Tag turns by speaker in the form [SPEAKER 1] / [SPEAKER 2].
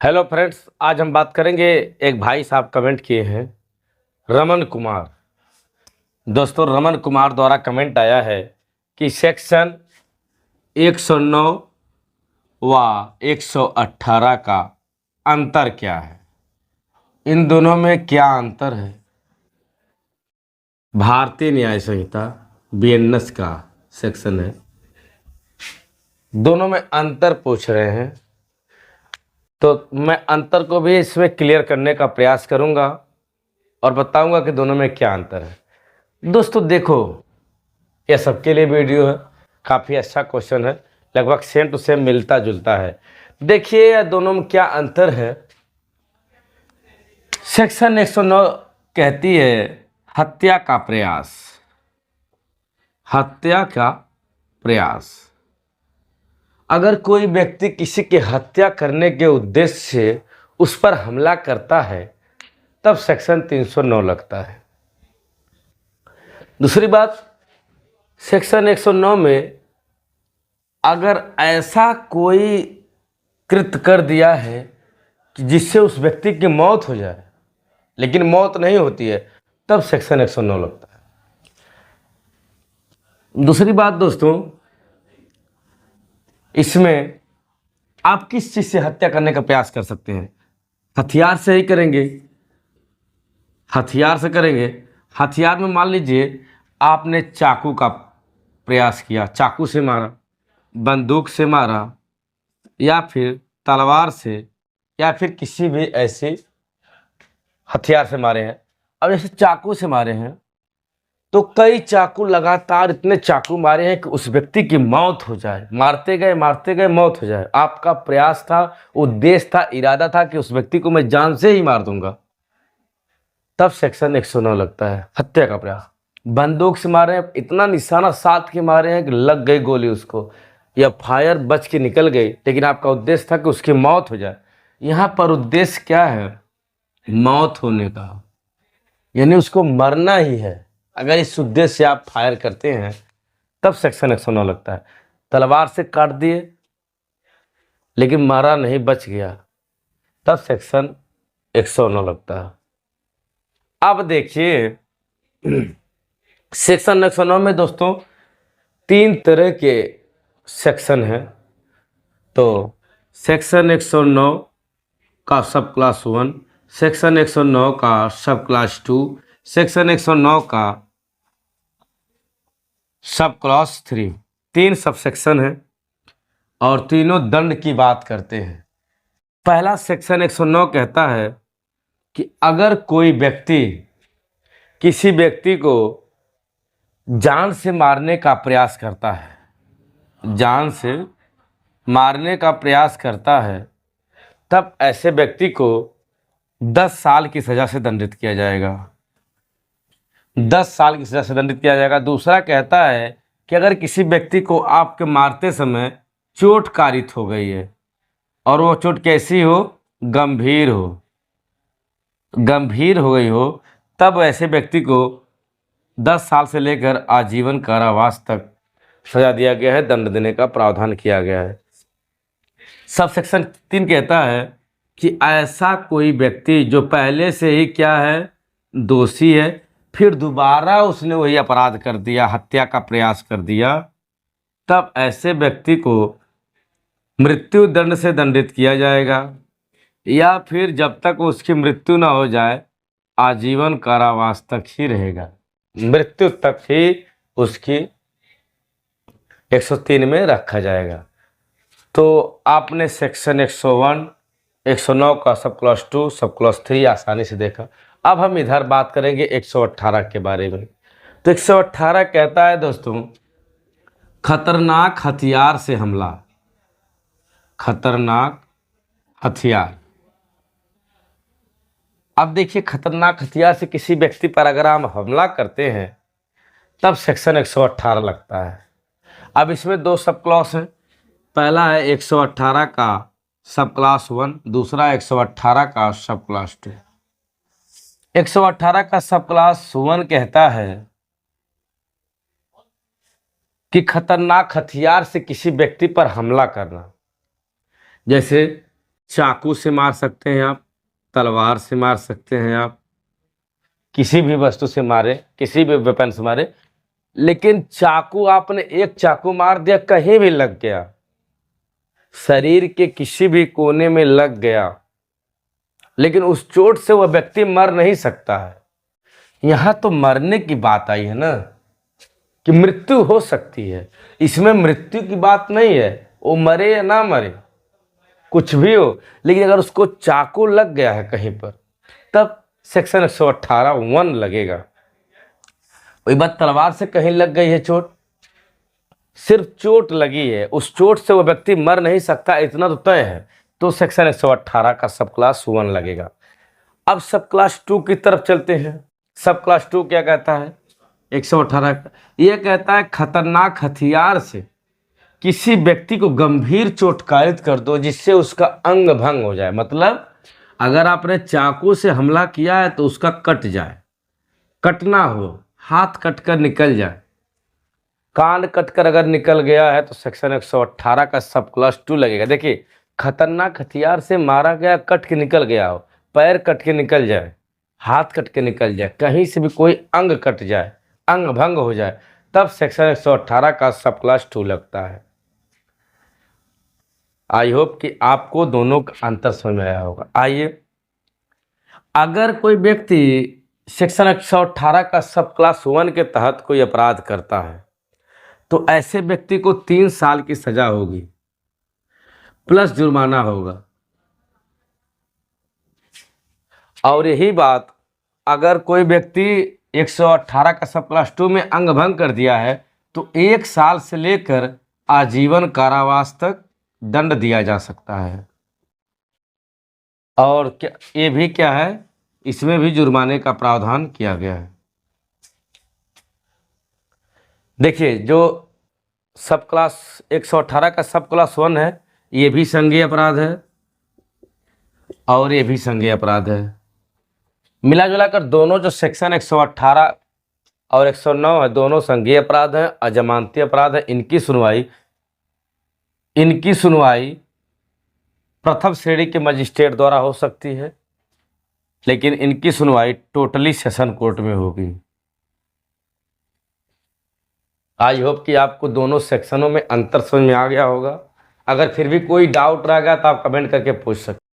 [SPEAKER 1] Hello friends, आज हम बात करेंगे। एक भाई साहब कमेंट किए हैं, रमन कुमार। दोस्तों, रमन कुमार द्वारा कमेंट आया है कि सेक्शन 109 व 118 का अंतर क्या है। इन दोनों में क्या अंतर है। भारतीय न्याय संहिता बीएनएस का सेक्शन है, दोनों में अंतर पूछ रहे हैं। तो मैं अंतर को भी इसमें क्लियर करने का प्रयास करूंगा और बताऊंगा कि दोनों में क्या अंतर है। दोस्तों देखो, यह सबके लिए वीडियो है, काफ़ी अच्छा क्वेश्चन है, लगभग सेम टू सेम मिलता जुलता है। देखिए यह दोनों में क्या अंतर है। सेक्शन 109 कहती है हत्या का प्रयास। हत्या का प्रयास, अगर कोई व्यक्ति किसी की हत्या करने के उद्देश्य से उस पर हमला करता है तब सेक्शन 309 लगता है। दूसरी बात, सेक्शन 109 में अगर ऐसा कोई कृत्य कर दिया है कि जिससे उस व्यक्ति की मौत हो जाए लेकिन मौत नहीं होती है, तब सेक्शन 109 लगता है। दूसरी बात दोस्तों, इसमें आप किस चीज से हत्या करने का प्रयास कर सकते हैं। हथियार से ही करेंगे, हथियार से करेंगे। हथियार में मान लीजिए आपने चाकू का प्रयास किया, चाकू से मारा, बंदूक से मारा, या फिर तलवार से, या फिर किसी भी ऐसे हथियार से मारे हैं। अब जैसे चाकू से मारे हैं तो कई चाकू लगातार इतने चाकू मारे हैं कि उस व्यक्ति की मौत हो जाए, मारते गए मौत हो जाए। आपका प्रयास था, उद्देश्य था, इरादा था कि उस व्यक्ति को मैं जान से ही मार दूंगा, तब सेक्शन 109 लगता है, हत्या का प्रयास। बंदूक से मारे हैं, इतना निशाना साध के मारे हैं कि लग गई गोली उसको, या फायर बच के निकल गई, लेकिन आपका उद्देश्य था कि उसकी मौत हो जाए। यहाँ पर उद्देश्य क्या है, मौत होने का, यानी उसको मरना ही है। अगर इस उद्देश्य से आप फायर करते हैं तब सेक्शन 109 लगता है। तलवार से काट दिए लेकिन मारा नहीं, बच गया, तब सेक्शन 109 लगता है। अब देखिए सेक्शन 109 में दोस्तों 3 तरह के सेक्शन हैं। तो सेक्शन 109 का सब क्लास 1, सेक्शन 109 का सब क्लास 2, सेक्शन 109 का सब क्लास 3। 3 सब सेक्शन हैं और तीनों दंड की बात करते हैं। पहला सेक्शन 109 कहता है कि अगर कोई व्यक्ति किसी व्यक्ति को जान से मारने का प्रयास करता है, जान से मारने का प्रयास करता है, तब ऐसे व्यक्ति को 10 साल की सजा से दंडित किया जाएगा। 10 साल की सजा से दंडित किया जाएगा। दूसरा कहता है कि अगर किसी व्यक्ति को आपके मारते समय चोट कारित हो गई है और वो चोट कैसी हो, गंभीर हो, गंभीर हो गई हो, तब ऐसे व्यक्ति को 10 साल से लेकर आजीवन कारावास तक सजा दिया गया है, दंड देने का प्रावधान किया गया है। सब सेक्शन 3 कहता है कि ऐसा कोई व्यक्ति जो पहले से ही क्या है, दोषी है, फिर दोबारा उसने वही अपराध कर दिया, हत्या का प्रयास कर दिया, तब ऐसे व्यक्ति को मृत्यु दंड से दंडित किया जाएगा, या फिर जब तक उसकी मृत्यु ना हो जाए आजीवन कारावास तक ही रहेगा। मृत्यु तक ही उसकी 103 में रखा जाएगा। तो आपने सेक्शन 101, 109 का सब क्लास 2, सब क्लास 3 आसानी से देखा। अब हम इधर बात करेंगे 118 के बारे में। तो 118 कहता है दोस्तों, खतरनाक हथियार से हमला। खतरनाक हथियार, अब देखिए खतरनाक हथियार से किसी व्यक्ति पर अगर हम हमला करते हैं तब सेक्शन 118 लगता है। अब इसमें 2 सब क्लॉस हैं। पहला है 118 का सब क्लास 1, दूसरा 118 का सब क्लास 2। 118 का सब क्लास 1 कहता है कि खतरनाक हथियार से किसी व्यक्ति पर हमला करना, जैसे चाकू से मार सकते हैं आप, तलवार से मार सकते हैं आप, किसी भी वस्तु से मारे, किसी भी वेपन से मारे, लेकिन चाकू आपने एक चाकू मार दिया, कहीं भी लग गया, शरीर के किसी भी कोने में लग गया, लेकिन उस चोट से वह व्यक्ति मर नहीं सकता है। यहां तो मरने की बात आई है ना, कि मृत्यु हो सकती है, इसमें मृत्यु की बात नहीं है, वो मरे या ना मरे, कुछ भी हो, लेकिन अगर उसको चाकू लग गया है कहीं पर, तब सेक्शन 118(1) लगेगा। वही बात तलवार से कहीं लग गई है चोट, सिर्फ चोट लगी है, उस चोट से वो व्यक्ति मर नहीं सकता, इतना तो तय है, तो सेक्शन 118 का सब क्लास 1 लगेगा। अब सब क्लास 2 की तरफ चलते हैं। सब क्लास 2 क्या कहता है? 118 का यह कहता है, खतरनाक हथियार से किसी व्यक्ति को गंभीर चोटकारित कर दो जिससे उसका अंग भंग हो जाए। मतलब अगर आपने चाकू से हमला किया है तो उसका कट जाए, कटना हो, हाथ कट कर निकल जाए, कान कटकर अगर निकल गया है तो सेक्शन 118 का सब क्लास 2 लगेगा। देखिए, खतरनाक हथियार से मारा गया, कट के निकल गया हो, पैर कट के निकल जाए, हाथ कट के निकल जाए, कहीं से भी कोई अंग कट जाए, अंग भंग हो जाए, तब सेक्शन 118 का सब क्लास 2 लगता है। आई होप कि आपको दोनों का अंतर समझ में आया होगा। आइए, अगर कोई व्यक्ति सेक्शन 118 का सब क्लास 1 के तहत कोई अपराध करता है तो ऐसे व्यक्ति को 3 साल की सजा होगी प्लस जुर्माना होगा। और यही बात अगर कोई व्यक्ति 118 का सब क्लास 2 में अंग भंग कर दिया है तो 1 साल से लेकर आजीवन कारावास तक दंड दिया जा सकता है। और क्या ये भी क्या है, इसमें भी जुर्माने का प्रावधान किया गया है। देखिए, जो सब क्लास 118 का सब क्लास 1 है, ये भी संज्ञेय अपराध है और ये भी संज्ञेय अपराध है। मिला जुला कर दोनों जो सेक्शन 118 और 109 है, दोनों संज्ञेय अपराध हैं, अजमानती अपराध है। इनकी सुनवाई प्रथम श्रेणी के मजिस्ट्रेट द्वारा हो सकती है, लेकिन इनकी सुनवाई टोटली सेशन कोर्ट में होगी। आई होप कि आपको दोनों सेक्शनों में अंतर समझ में आ गया होगा। अगर फिर भी कोई डाउट रहेगा तो आप कमेंट करके पूछ सकते हैं।